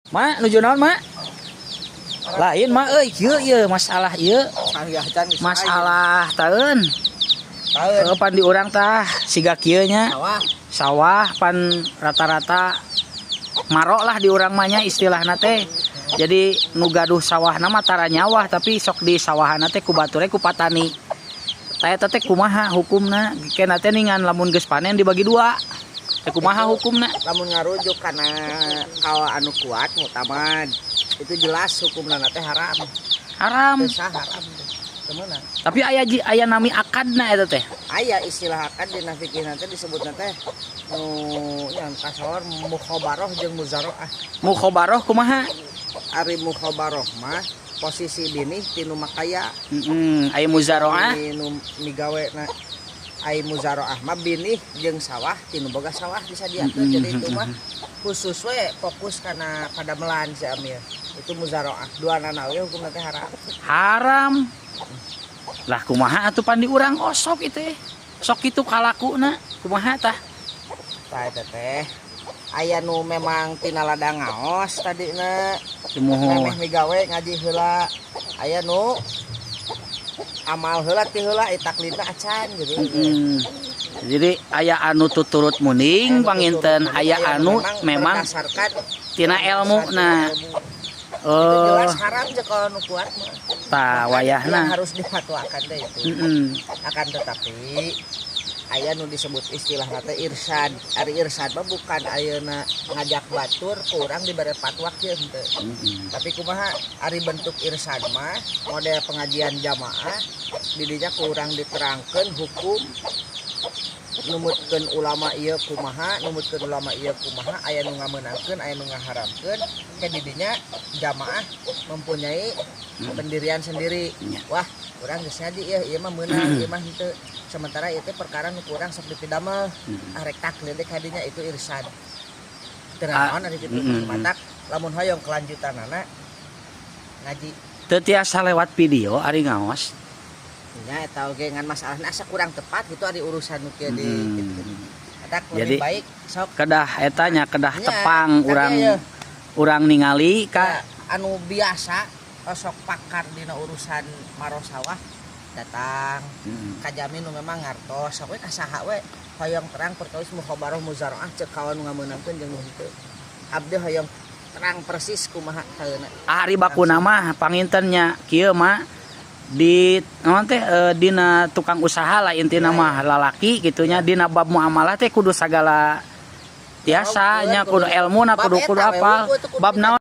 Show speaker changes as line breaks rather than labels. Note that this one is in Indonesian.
Mak nuju naon mak? Lain mak euy ieu masalah ieu. Masalah taeun. Pan di urang tah siga kieu nya. Sawah pan rata-rata marok lah di urang mah nya istilahna teh. Jadi nu gaduh sawahna mah tara nyawah tapi sok di sawahana teh ku bature ku patani. Taya teh kumaha hukumna? Kena teh ningan lamun geus panen dibagi dua. Teh kumaha hukumna?
Lamun ngarujuk kana kawa anu kuat mutamad. Itu jelas hukumna teh haram.
Haram.
Sah haram. Temenan.
Tapi aya nami akadna eta teh.
Aya istilah akad dina fikih teh disebutna teh nu yang kasawar mukhabarah jeung muzaraah.
Mukhabarah kumaha?
Ari mukhabarah mah posisi dini tinu makaya.
Aya muzaraah.
Nu migawe na ai muzaraah mah binih jeung sawah tinu boga sawah disadiakeun. Jadi itu mah khusus we fokus kana padamelan si Amir. Itu muzaraah. Duanana we hukumna teh haram.
Haram. Lah kumaha atuh pan di urang osok itu. Sok itu kalakuna kumaha tah?
Tah eta teh aya nu memang tina ladang ngaos tadina. Memeh migawe ngaji heula. Aya nu amal heula ti heula taklidna acan gitu.
Jadi aya anu tuturut muning panginten aya anu memang tina ilmu nah.
Jelas haram je kalau nu kuat mah.
Tah wayahna
harus difatwakan deh itu. Akan tetapi aya nu disebut istilah teh irsyad. Ari irsyad mah bukan ayeuna ngajak batur ku urang dibere fatwa kieu henteu. Tapi kumaha ari bentuk irsyad mah model pengajian jamaah di dinya ku urang diterangkeun hukum numutkeun ulama ieu kumaha, numutkeun ulama ieu kumaha, aya nu ngameunangkeun, aya nu ngaharamkeun, ke di dinya jamaah mempunyai pendirian sendiri. Wah, urang geus ngaji ieu mah meunang, ieu mah henteu. Sementara itu perkara nu kurang sok dipidamel, arek taklid kadinya itu irsyad. Teu naon ari kitu matak lamun hoyong kelanjutanana ngaji.
Teu tiasa lewat video ari ngaos.
Ya eta oge ngan masalahna asa kurang tepat gitu ari urusan nu kieu di gitu.
Jadi
baik sok
kedah eta nya kedah tepang urang ningali ka
anu biasa sok pakar dina urusan maro sawah datang kajami nu memang ngartos sok we kasaha we hoyong terang perkawis mukhabarah muzaraah ceuk kawan nu ngameunangkeun jeung nu henteu. Abdi hoyong terang persis kumaha kaeuna.
Ari bakuna mah panginten nya kieu mah di naon teh dina tukang usaha lah intina mah lalaki gitunya dina bab muamalah teh kudu sagala tiasa nya kudu ilmuna kudu apal bab naon